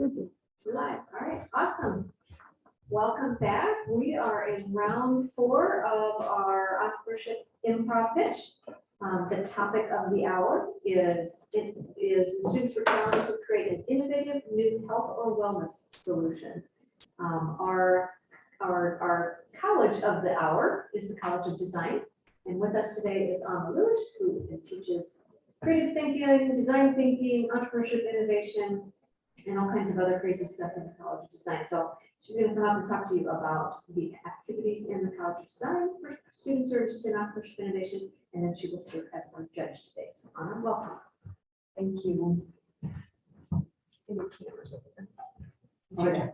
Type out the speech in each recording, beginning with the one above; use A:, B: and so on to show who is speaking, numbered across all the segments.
A: Should be.
B: We're live. All right, awesome. Welcome back. We are in round 4 of our entrepreneurship improv pitch. The topic of the hour is the students were challenged to create an innovative new health or wellness solution. Our college of the hour is the College of Design. And with us today is Anna Lewis, who teaches creative thinking, design thinking, entrepreneurship, innovation, and all kinds of other crazy stuff in the College of Design. So she's going to come up and talk to you about the activities in the College of Design for students who are interested in entrepreneurship innovation, and then she will serve as our judge today. So Anna, welcome.
A: Thank you.
B: Okay.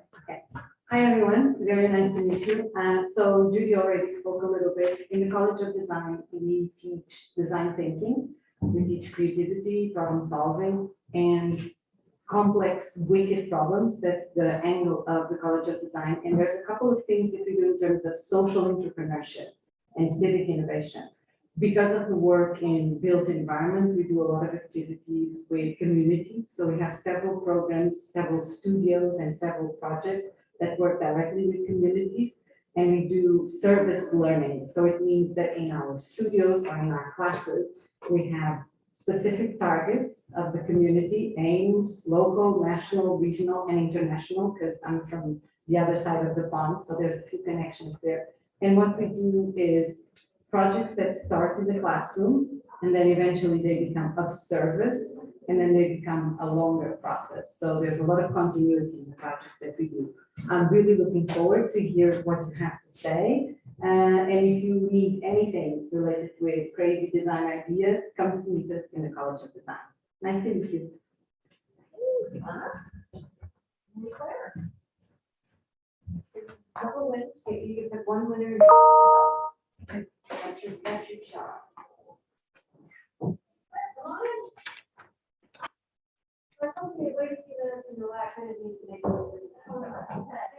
A: Hi, everyone. Very nice to meet you. So Judy already spoke a little bit. In the College of Design, we teach design thinking. We teach creativity, problem solving, and complex, wicked problems. That's the angle of the College of Design. And there's a couple of things that we do in terms of social entrepreneurship and civic innovation. Because of the work in built environment, we do a lot of activities with community. So we have several programs, several studios, and several projects that work directly with communities. And we do service learning. So it means that in our studios or in our classes, we have specific targets of the community, aims, local, national, regional, and international, because I'm from the other side of the pond, so there's a few connections there. And what we do is projects that start in the classroom, and then eventually they become of service, and then they become a longer process. So there's a lot of continuity in the projects that we do. I'm really looking forward to hear what you have to say. And if you need anything related with crazy design ideas, come to meet us in the College of Design. Nice to meet you.
B: Claire. Couple wins, you can pick one winner. That's your shot. Come on. That's okay, wait a few minutes and relax. I didn't need to make it.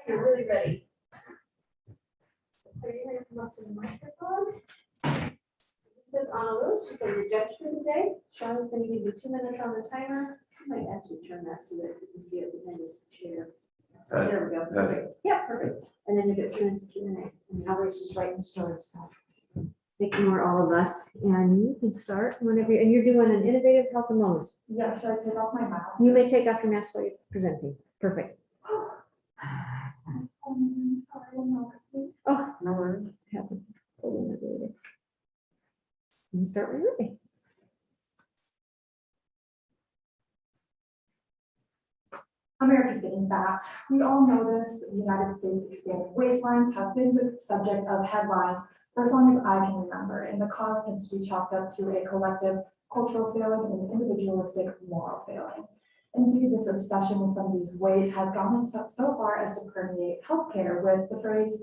B: You're really ready. Are you going to come up to the microphone? This is Anna Lewis. She's your judge for the day. Sean is going to give you 2 minutes on the timer. I might actually turn that so that you can see it within this chair. There we go. Perfect. Yeah, perfect. And then you get 2 minutes of Q&A. And Always just writing stories. So ignore all of us. And you can start whenever and you're doing an innovative health and wellness.
C: Yeah, should I take off my mask?
B: You may take off your mask while you're presenting. Perfect.
C: Sorry, no, please.
B: Oh, no worries. Happens. You can start when you're ready.
C: America's getting fat. We all know this. The United States expanding waistlines have been the subject of headlines for as long as I can remember, and the cause tends to be chalked up to a collective cultural failing and an individualistic moral failing. Indeed, this obsession with somebody's weight has gone so far as to permeate healthcare with the phrase,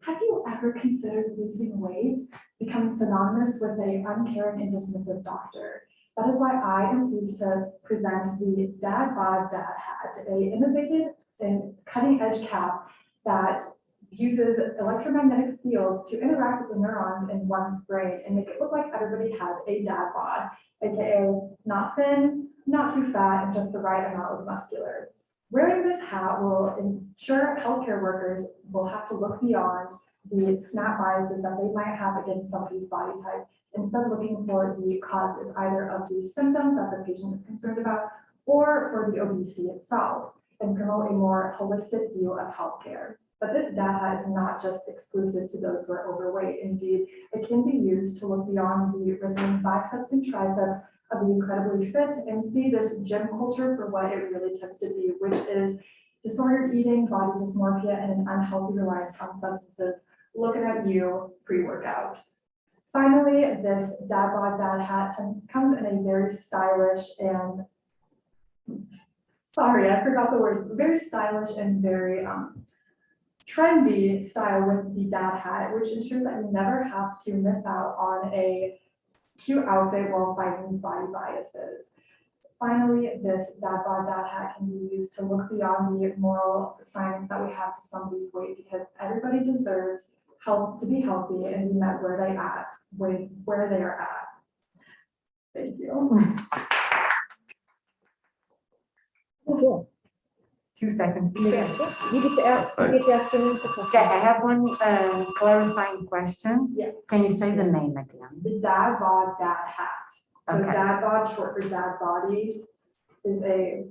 C: "Have you ever considered losing weight?" becoming synonymous with an uncaring and dismissive doctor. That is why I am pleased to present the Dad Bod Dad Hat, an innovative and cutting-edge cap that uses electromagnetic fields to interact with the neurons in one's brain and make it look like everybody has a dad bod, aka not thin, not too fat, and just the right amount of muscular. Wearing this hat will ensure healthcare workers will have to look beyond the snap biases that they might have against somebody's body type, instead looking for the causes either of the symptoms that the patient is concerned about or for the obesity itself, and promote a more holistic view of healthcare. But this data is not just exclusive to those who are overweight. Indeed, it can be used to look beyond the rippling biceps and triceps of the incredibly fit and see this gym culture for what it really tends to be, which is disordered eating, body dysmorphia, and an unhealthy reliance on substances. Looking at you pre-workout. Finally, this Dad Bod Dad Hat comes in a very stylish and, sorry, I forgot the word, very stylish and very trendy style with the dad hat, which ensures that you never have to miss out on a cute outfit while fighting body biases. Finally, this Dad Bod Dad Hat can be used to look beyond the moral assignments that we have to somebody's weight, because everybody deserves to be healthy and be met where they are at. Thank you.
B: Cool.
D: 2 seconds to
B: Yeah,
D: spare.
B: you get to ask, you get to ask them the question.
D: Okay, I have one clarifying question.
C: Yes.
D: Can you say the name again?
C: The dad bod, dad hat. So
D: Okay.
C: dad bod, short for dad body, is a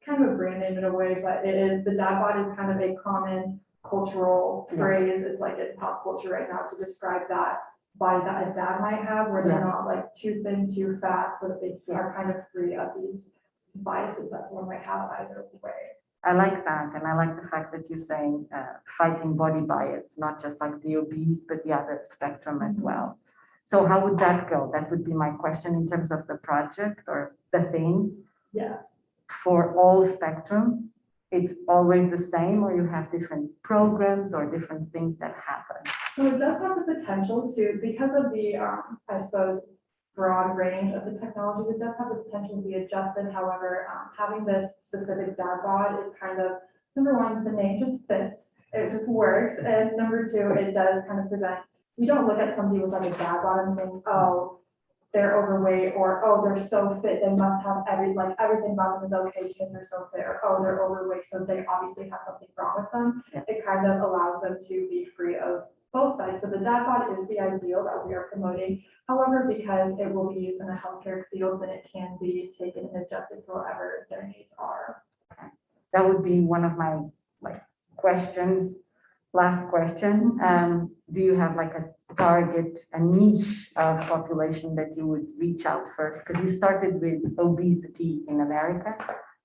C: kind of a brand name in a way, but it is, the dad bod is kind of a common cultural
D: Yeah.
C: phrase. It's like in pop culture right now to describe that body that a dad might have, where they're
D: Yeah.
C: not like too thin, too fat, so that they
D: Yeah.
C: are kind of free of these biases that someone might have either way.
D: I like that, and I like the fact that you're saying fighting body bias, not just like the obese, but the other spectrum as
C: Mhm.
D: well. So how would that go? That would be my question in terms of the project or the thing.
C: Yes.
D: For all spectrum, it's always the same, or you have different programs or different things that happen?
C: So it does have the potential to, because of the, I suppose, broad range of the technology, it does have the potential to be adjusted. However, having this specific dad bod is kind of, number one, the name just fits, it just works. And number two, it does kind of prevent, you don't look at somebody with like a dad bod and think, oh, they're overweight, or, oh, they're so fit, they must have everything about them is okay because they're so fit, or, oh, they're overweight, so they obviously have something wrong with them.
D: Yeah.
C: It kind of allows them to be free of both sides. So the dad bod is the ideal that we are promoting. However, because it will be used in a healthcare field, then it can be taken and adjusted for whatever their needs are.
D: That would be one of my questions. Last question, do you have like a target, a niche of population that you would reach out first? Because you started with obesity in America,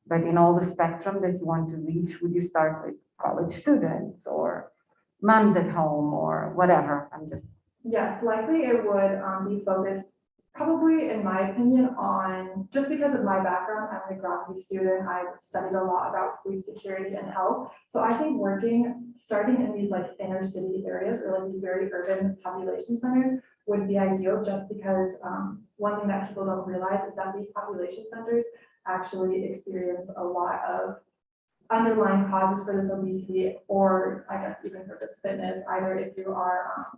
D: but in all the spectrum that you want to reach, would you start with college students or moms at home or whatever? I'm just,
C: Yes, likely it would be focused, probably in my opinion, on, just because of my background, I'm an agronomy student, I've studied a lot about food security and health. So I think starting in these like inner city areas or like these very urban population centers would be ideal, just because one thing that people don't realize is that these population centers actually experience a lot of underlying causes for this obesity, or I guess even for this fitness. Either if you are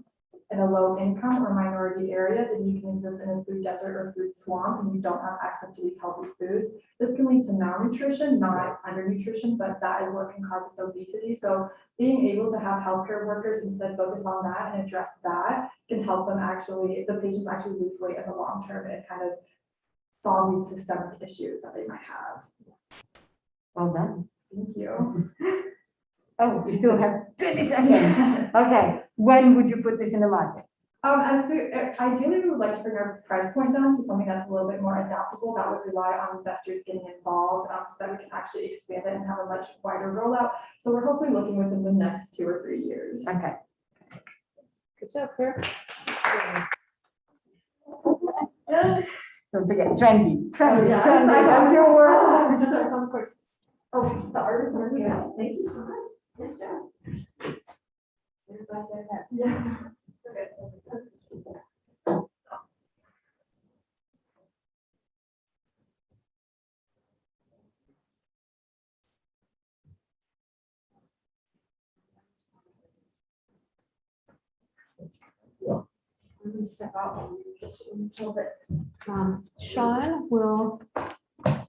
C: in a low income or minority area, then you can exist in a food desert or food swamp and you don't have access to these healthy foods. This can lead to malnutrition, not undernutrition, but that is what can cause this obesity. So being able to have healthcare workers instead focus on that and address that can help them the patients actually lose weight in the long term and kind of solve these systemic issues that they might have.
D: well done.
C: Thank you.
D: Oh, we still have 20 seconds. Okay, when would you put this in the market?
C: Ideally, we would like to bring our price point down to something that's a little bit more adaptable. That would rely on investors getting involved, so that we can actually expand it and have a much wider rollout. So we're hopefully looking within the next 2 or 3 years.
D: Okay.
B: Good job, Claire.
D: Don't forget, trendy, trendy,
C: yeah.
D: trendy, that's your word.
C: Of course. Oh, the article, yeah. Thank you so much. Nice job. Yeah.
B: I'm gonna step out a little bit. Sean will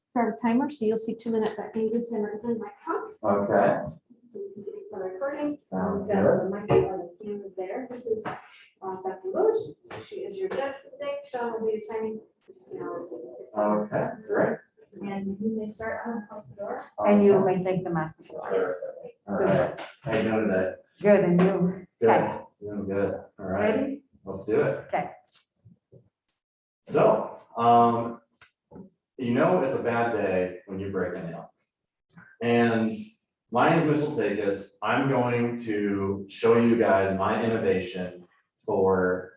B: start a timer, so you'll see 2-minute back fingers and everything like that.
E: Okay.
B: So we can get some recording. So
E: Sounds
B: we've got the microphone and camera there. This is Dr. Lewis. So she is your judge for the day. Sean will do your timing. This is how we're taking it.
E: Okay, great.
B: And you may start on close the door.
D: And you may take the mask if you want.
E: Sure. All right. How you doing today?
D: Good, and you?
E: Good.
D: Okay.
E: Doing good. All right.
D: Ready?
E: Let's do it.
D: Okay.
E: So, it's a bad day when you break a nail. And my name is Mitchell Takis. I'm going to show you guys my innovation for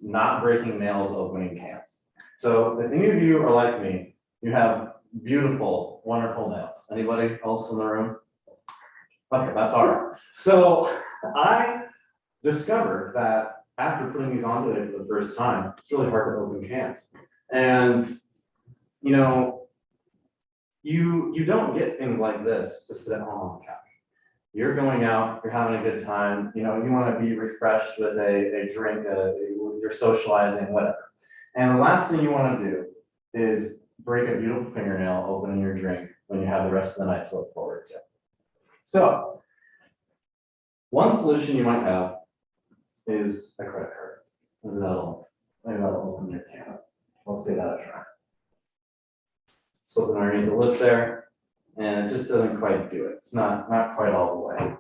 E: not breaking nails opening cans. So if any of you are like me, you have beautiful, wonderful nails. Anybody else in the room? Okay, that's all right. So I discovered that after putting these on today for the first time, it's really hard to open cans. And you don't get things like this to sit at home on the couch. You're going out, you're having a good time, you want to be refreshed with a drink, you're socializing, whatever. And the last thing you want to do is break a beautiful fingernail opening your drink when you have the rest of the night to look forward to. So, one solution you might have is a credit card. Maybe that'll open your can. Let's give that a try. Slipping underneath the list there, and it just doesn't quite do it. It's not quite all the way.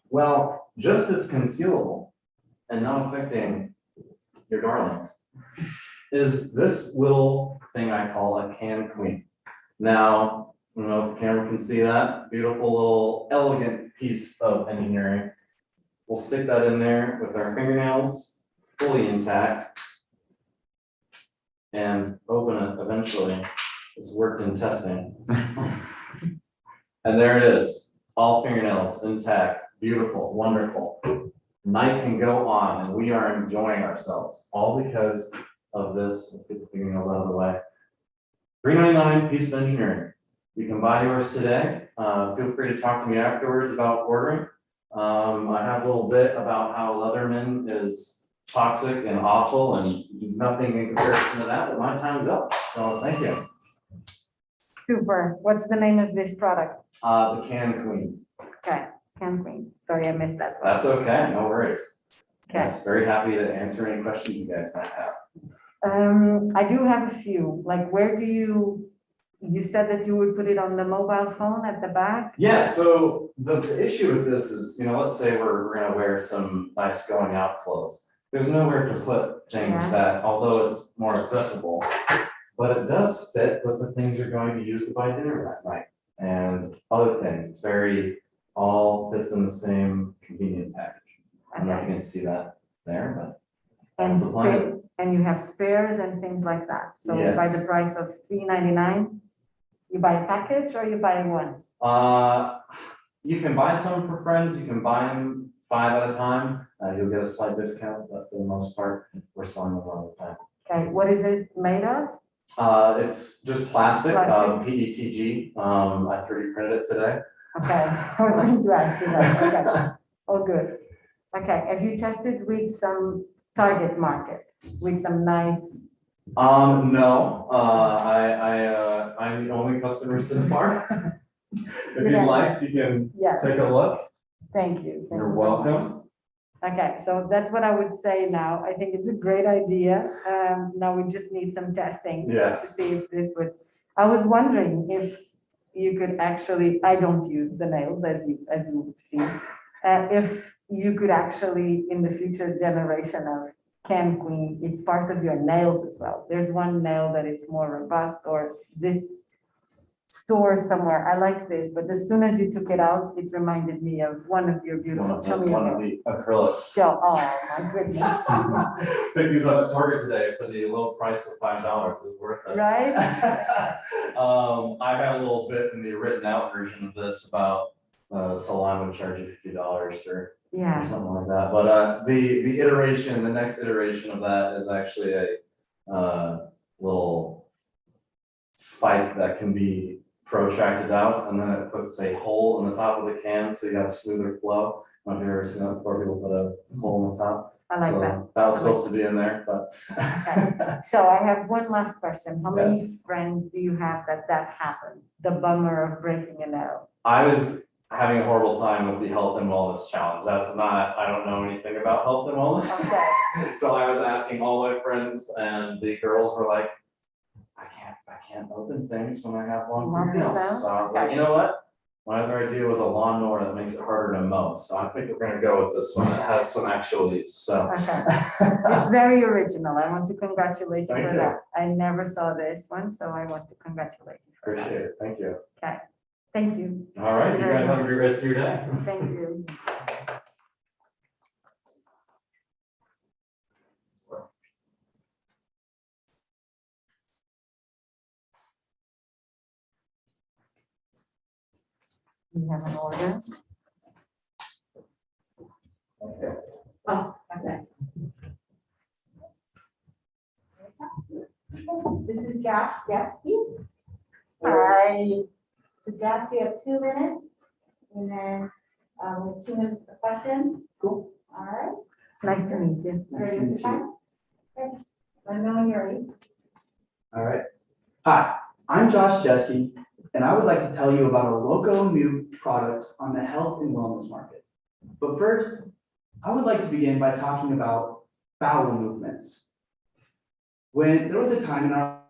E: Well, just as concealable and not affecting your darlings is this little thing I call a can queen. Now, I don't know if the camera can see that beautiful little elegant piece of engineering. We'll stick that in there with our fingernails fully intact and open it eventually. It's worked in testing. And there it is, all fingernails intact, beautiful, wonderful. Night can go on and we are enjoying ourselves, all because of this. Let's get the fingernails out of the way. $3.99 piece of engineering. You can buy yours today. Feel free to talk to me afterwards about ordering. I have a little bit about how Leatherman is toxic and awful and nothing in comparison to that, but my time's up. So thank you.
D: Super. What's the name of this product?
E: The Can Queen.
D: Okay, Can Queen. Sorry, I missed that.
E: That's okay, no worries.
D: Okay.
E: Yes, very happy to answer any questions you guys might have.
D: I do have a few. Like, where do you said that you would put it on the mobile phone at the back?
E: Yeah, so the issue with this is, let's say we're gonna wear some nice going out clothes. There's nowhere to put things
D: Yeah.
E: that, although it's more accessible, but it does fit with the things you're going to use to buy dinner that night and other things. It's all fits in the same convenient package. I don't know if you can see that there, but
D: And
E: that's the plan.
D: and you have spares and things like that. So by
E: Yes.
D: the price of $3.99, you buy a package or you buy one?
E: You can buy some for friends, you can buy them 5 at a time. You'll get a slight discount, but for the most part, we're selling them all the time.
D: Okay, what is it made of?
E: It's just plastic,
D: Plastic.
E: PETG. I 3D printed it today.
D: Okay, I was going to ask you that. Okay, all good. Okay, have you tested with some target market, with some nice?
E: No, I'm the only customer so far. If you'd
D: Yeah.
E: like, you can
D: Yes,
E: take a look.
D: thank you. Thank
E: You're
D: you so much.
E: welcome.
D: Okay, so that's what I would say now. I think it's a great idea. Now we just need some testing to
E: Yes.
D: see if this would. I was wondering if you could actually, I don't use the nails as you see. If you could actually, in the future generation of Can Queen, it's part of your nails as well. There's one nail that it's more robust, or this store somewhere. I like this, but as soon as you took it out, it reminded me of one of your beautiful. Show me
E: One
D: your
E: of
D: nail.
E: the acrylics.
D: Show, oh my goodness.
E: Picked these up at Target today for the low price of $5. It was worth it.
D: Right?
E: I have a little bit in the written out version of this about salon would charge you $50 or
D: Yeah,
E: something like that. But the next iteration of that is actually a little spike that can be protracted out, and then it puts a hole in the top of the can so you have smoother flow. I don't know if you've ever seen that before, people put a hole in the top.
D: I like
E: So
D: that.
E: that was supposed to be in there, but.
D: So I have one last question. How many
E: Yes.
D: friends do you have that happened? The bummer of breaking a nail.
E: I was having a horrible time with the health and wellness challenge. I don't know anything about health and wellness.
D: Okay,
E: So I was asking all my friends and the girls were like, I can't open things when I have long
D: Long
E: nails.
D: nails?
E: So I was like, you know what? My other idea was a lawnmower that makes it harder to mow. So I think we're gonna go with this one that has some actual use, so.
D: okay. It's very original. I want to congratulate you
E: Thank
D: for
E: you.
D: that. I never saw this one, so I want to congratulate you for that.
E: Appreciate it, thank you.
D: Okay, thank you.
E: All right, you guys have a great rest of your day.
D: Thank you. We have an order.
E: Okay.
D: Oh, okay.
F: This is Josh Jeske. Hi. So Josh, you have 2 minutes, and then with 2 minutes for questions.
E: Cool.
F: All right.
D: Nice to meet you.
F: Ready with the time? Okay. Let me know when you're ready.
G: All right. Hi, I'm Josh Jeske, and I would like to tell you about a loco new product on the health and wellness market. But first, I would like to begin by talking about bowel movements. When there was a time in our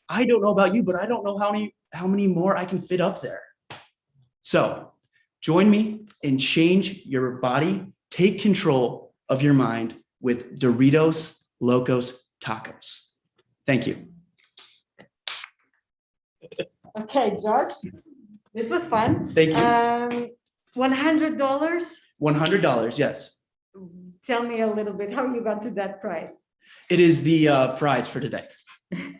G: I don't know about you, but I don't know how many more I can fit up there. So join me and change your body. Take control of your mind with Doritos Locos Tacos. Thank you.
D: Okay, Josh, this was fun.
G: Thank you.
D: $100.
G: $100, yes.
D: Tell me a little bit how you got to that price.
G: It is the prize for today.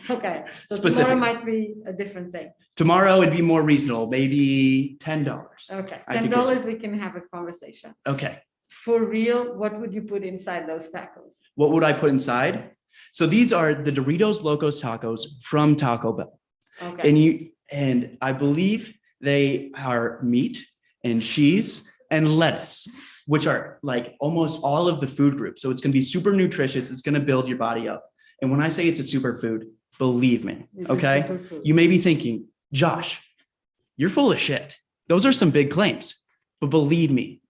D: Okay, so
G: Specific.
D: tomorrow might be a different thing.
G: Tomorrow it'd be more reasonable, maybe $10.
D: Okay,
G: I think
D: $10, we can have a conversation.
G: Okay.
D: For real, what would you put inside those tacos?
G: What would I put inside? So these are the Doritos Locos Tacos from Taco Bell.
D: Okay,
G: And I believe they are meat and cheese and lettuce, which are like almost all of the food groups. So it's going to be super nutritious. It's going to build your body up. And when I say it's a superfood, believe me,
D: it's a
G: okay?
D: superfood.
G: You may be thinking, Josh, you're full of shit. Those are some big claims. But believe me,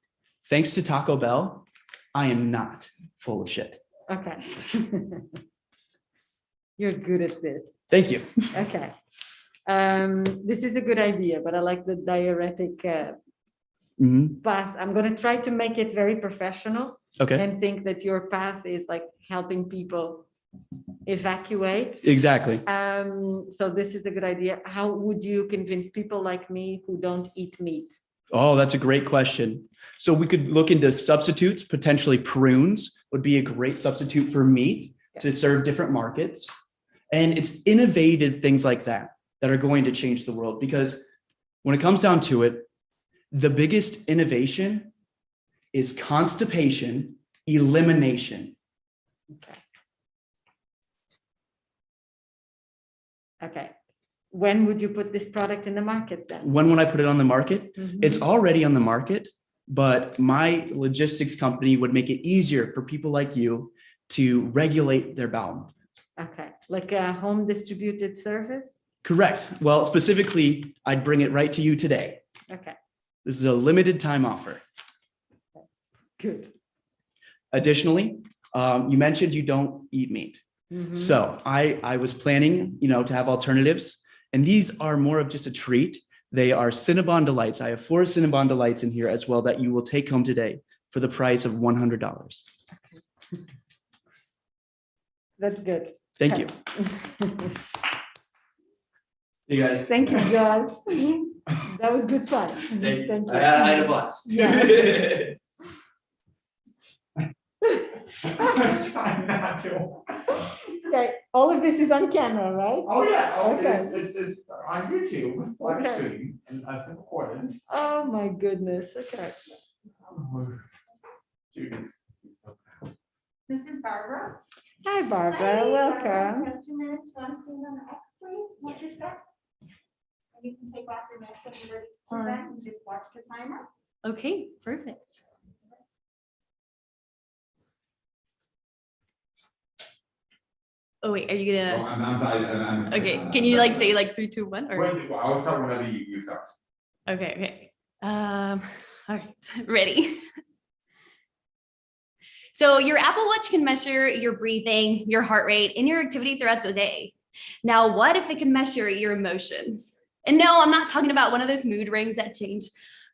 G: thanks to Taco Bell, I am not full of shit.
D: Okay. You're good at this.
G: Thank you.
D: Okay. This is a good idea, but I like the diuretic
G: Mhm.
D: path. I'm going to try to make it very professional
G: Okay,
D: and think that your path is like helping people evacuate.
G: exactly.
D: So this is a good idea. How would you convince people like me who don't eat meat?
G: Oh, that's a great question. So we could look into substitutes, potentially prunes would be a great substitute for meat to serve different markets. And it's innovative things like that that are going to change the world, because when it comes down to it, the biggest innovation is constipation elimination.
D: Okay. Okay. When would you put this product in the market then?
G: When would I put it on the market?
D: Mhm.
G: It's already on the market, but my logistics company would make it easier for people like you to regulate their bowel movements.
D: Okay, like a home distributed service?
G: Correct. Well, specifically, I'd bring it right to you today.
D: Okay,
G: This is a limited time offer.
D: good.
G: Additionally, you mentioned you don't eat meat.
D: Mhm.
G: So I was planning, to have alternatives, and these are more of just a treat. They are Cinnabon Delights. I have 4 Cinnabon Delights in here as well that you will take home today for the price of $100.
D: That's good.
G: Thank you. You guys.
D: Thank you, Josh. That was good fun.
G: Thank you.
D: you.
G: I had a blast.
D: Yeah.
G: I'm not doing.
D: Okay, all of this is on camera, right?
G: Oh, yeah.
D: Okay.
G: It's on YouTube, live
D: Okay.
G: stream, and I've been recorded.
D: Oh, my goodness. Okay.
F: This is Barbara.
D: Hi, Barbara.
F: Hi,
D: Welcome.
F: Barbara. You have 2 minutes. You want to stand on the X, please? What you said? And you can take off your mask when you're ready to present and just watch the timer.
H: Okay, perfect. Oh wait, are you gonna? Okay, can you like say like 3, 2, 1 or?
I: I'll start whenever you start.
H: Okay, okay. All right, ready. So your Apple Watch can measure your breathing, your heart rate, and your activity throughout the day. Now, what if it can measure your emotions? And no, I'm not talking about one of those mood rings that change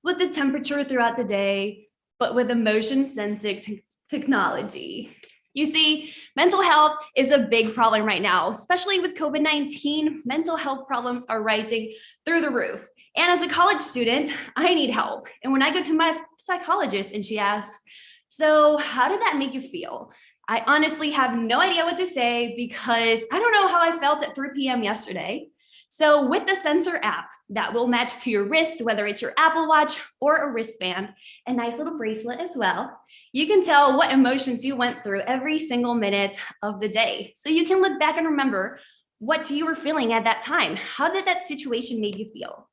H: with the temperature throughout the day, but with emotion sensing technology. You see, mental health is a big problem right now, especially with COVID-19. Mental health problems are rising through the roof. And as a college student, I need help. And when I go to my psychologist and she asks, so how did that make you feel? I honestly have no idea what to say because I don't know how I felt at 3 p.m. yesterday. So with the sensor app that will match to your wrist, whether it's your Apple Watch or a wristband, a nice little bracelet as well, you can tell what emotions you went through every single minute of the day. So you can look back and remember what you were feeling at that time. How did that situation make you feel?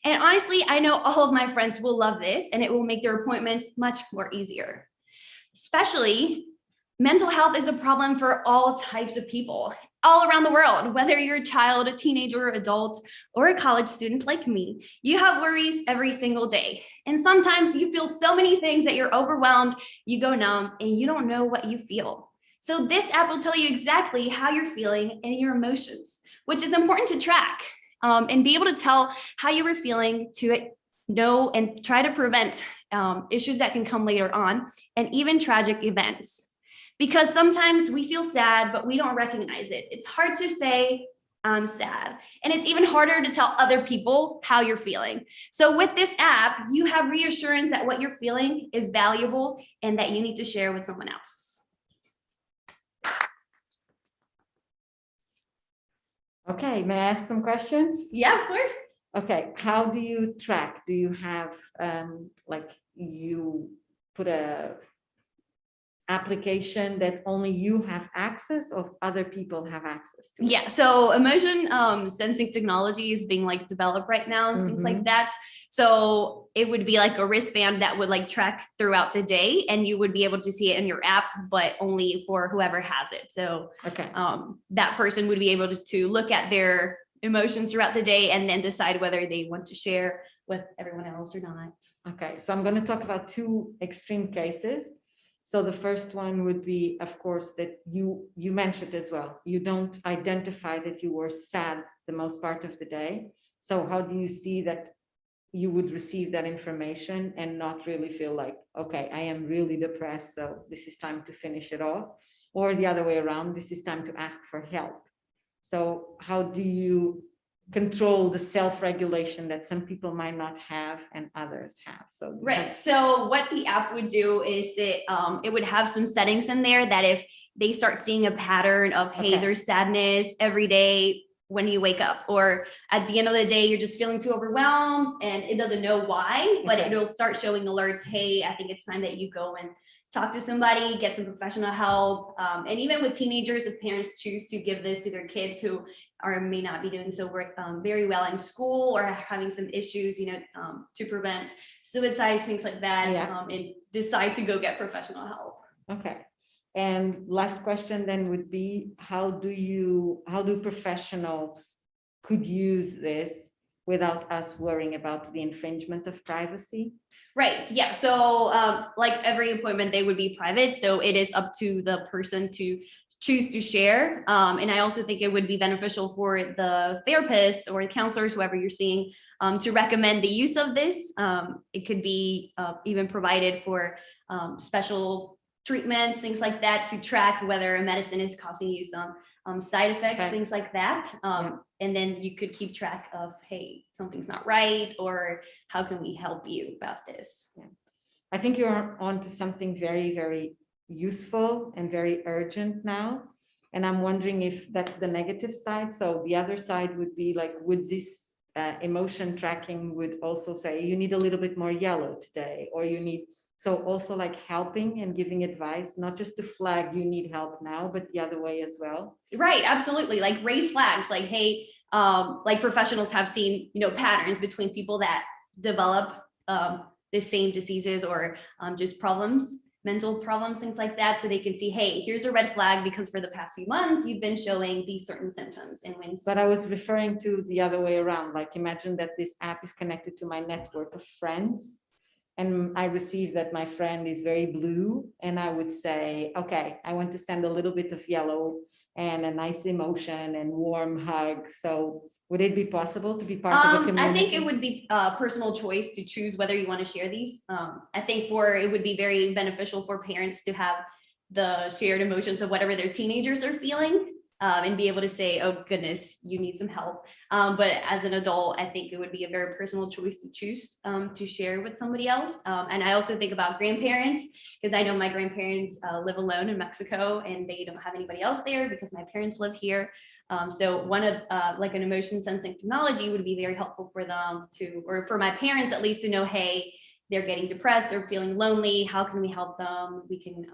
H: And honestly, I know all of my friends will love this and it will make their appointments much more easier. Especially, mental health is a problem for all types of people all around the world, whether you're a child, a teenager, adult, or a college student like me. You have worries every single day. And sometimes you feel so many things that you're overwhelmed, you go numb, and you don't know what you feel. So this app will tell you exactly how you're feeling and your emotions, which is important to track and be able to tell how you were feeling to know and try to prevent issues that can come later on and even tragic events. Because sometimes we feel sad, but we don't recognize it. It's hard to say, I'm sad. And it's even harder to tell other people how you're feeling. So with this app, you have reassurance that what you're feeling is valuable and that you need to share with someone else.
D: Okay, may I ask some questions?
H: Yeah, of course.
D: Okay, how do you track? Do you have, like, you put a application that only you have access or other people have access to?
H: Yeah, so emotion sensing technology is being like developed right now and things like that. So it would be like a wristband that would like track throughout the day and you would be able to see it in your app, but only for whoever has it. So
D: Okay.
H: That person would be able to look at their emotions throughout the day and then decide whether they want to share with everyone else or not.
D: Okay, so I'm going to talk about two extreme cases. So the first one would be, of course, that you mentioned as well, you don't identify that you were sad the most part of the day. So how do you see that you would receive that information and not really feel like, okay, I am really depressed, so this is time to finish it off, or the other way around, this is time to ask for help. So how do you control the self-regulation that some people might not have and others have? So
H: right. So what the app would do is it would have some settings in there that if they start seeing a pattern of, hey,
D: Okay.
H: there's sadness every day when you wake up, or at the end of the day, you're just feeling too overwhelmed and it doesn't know why, but
D: Okay.
H: it'll start showing alerts. Hey, I think it's time that you go and talk to somebody, get some professional help. And even with teenagers, if parents choose to give this to their kids who may not be doing so very well in school or having some issues, to prevent suicide, things like that,
D: Yeah.
H: and decide to go get professional help.
D: Okay. And last question then would be, how do professionals could use this without us worrying about the infringement of privacy?
H: Right. Yeah. So like every appointment, they would be private. So it is up to the person to choose to share. And I also think it would be beneficial for the therapist or counselors, whoever you're seeing, to recommend the use of this. It could be even provided for special treatments, things like that, to track whether a medicine is causing you some side effects, things like that. And then you could keep track of, hey, something's not right, or how can we help you about this?
D: Yeah. I think you're on to something very, very useful and very urgent now. And I'm wondering if that's the negative side. So the other side would be like, would this emotion tracking would also say, you need a little bit more yellow today, or you need, so also like helping and giving advice, not just to flag you need help now, but the other way as well.
H: Right, absolutely. Like raise flags, like, hey, like professionals have seen, patterns between people that develop the same diseases or just problems, mental problems, things like that. So they can see, hey, here's a red flag because for the past few months, you've been showing these certain symptoms. And when
D: But I was referring to the other way around. Like imagine that this app is connected to my network of friends. And I receive that my friend is very blue, and I would say, okay, I want to send a little bit of yellow and a nice emotion and warm hug. So would it be possible to be part of a community?
H: I think it would be a personal choice to choose whether you want to share these. I think it would be very beneficial for parents to have the shared emotions of whatever their teenagers are feeling. And be able to say, oh goodness, you need some help. But as an adult, I think it would be a very personal choice to choose to share with somebody else. And I also think about grandparents, because I know my grandparents live alone in Mexico and they don't have anybody else there because my parents live here. So one of like an emotion sensing technology would be very helpful for them to, or for my parents at least, to know, hey, they're getting depressed, they're feeling lonely. How can we help them? We can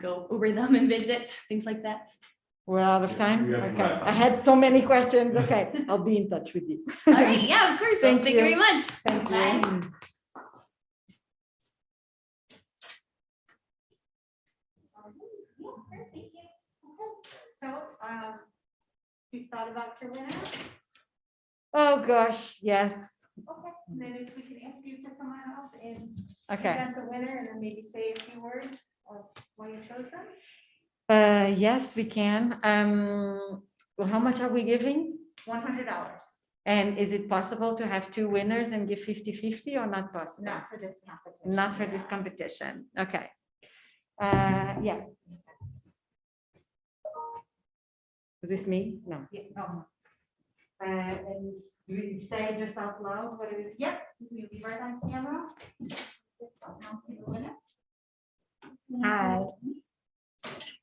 H: go over them and visit, things like that.
D: We're out of time.
I: We have
D: Okay,
I: time.
D: I had so many questions. Okay, I'll be in touch with you.
H: All right, yeah, of course. Well,
D: Thank
H: thank you
D: you.
H: very much.
D: Thank
H: Bye.
D: you.
F: So, you thought about your winner?
D: Oh, gosh, yes.
F: Okay, and then if we can ask you to come on up and
D: Okay.
F: present the winner and then maybe say a few words of why you chose them.
D: Yes, we can. Well, how much are we giving?
F: $100,
D: And is it possible to have two winners and give 50-50 or not possible?
F: not for this competition.
D: Not for this competition. Okay. Yeah. Is this me? No.
F: Yeah, no.
D: And do we say just out loud what it is?
F: Yep, we'll be right on camera. Just announcing the winner.
D: Hi. Is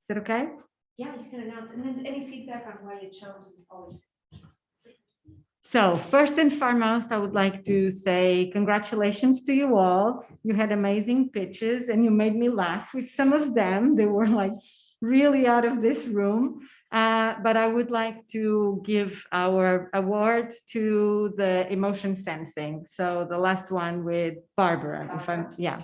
D: it okay?
B: Yeah, you can announce, and then any feedback on why you chose is always.
D: So first and foremost, I would like to say congratulations to you all. You had amazing pitches and you made me laugh with some of them. They were like really out of this room. But I would like to give our award to the emotion sensing. So the last one with Barbara, if I'm, yeah.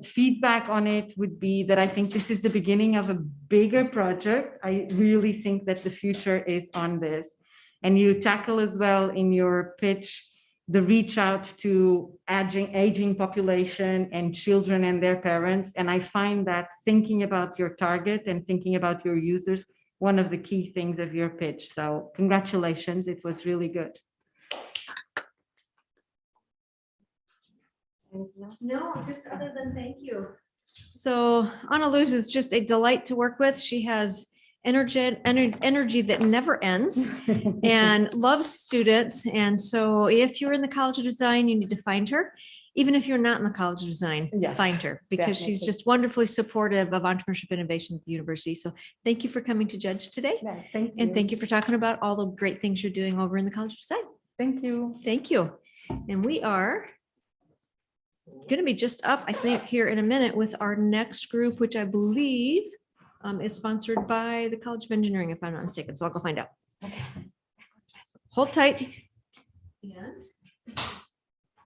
D: Feedback on it would be that I think this is the beginning of a bigger project. I really think that the future is on this. And you tackle as well in your pitch the reach out to aging population and children and their parents. And I find that thinking about your target and thinking about your users, one of the key things of your pitch. So congratulations, it was really good.
B: No, just other than thank you.
J: So Ana Luz is just a delight to work with. She has energy that never ends and loves students. And so if you're in the College of Design, you need to find her. Even if you're not in the College of Design,
D: Yes,
J: find her because she's
D: definitely.
J: just wonderfully supportive of entrepreneurship innovation at the university. So thank you for coming to judge today.
D: Yeah, thank you.
J: And thank you for talking about all the great things you're doing over in the College of Design.
D: Thank you.
J: Thank you. And we are going to be just up, I think, here in a minute with our next group, which I believe is sponsored by the College of Engineering, if I'm not mistaken. So I'll go find out. Hold tight.
B: And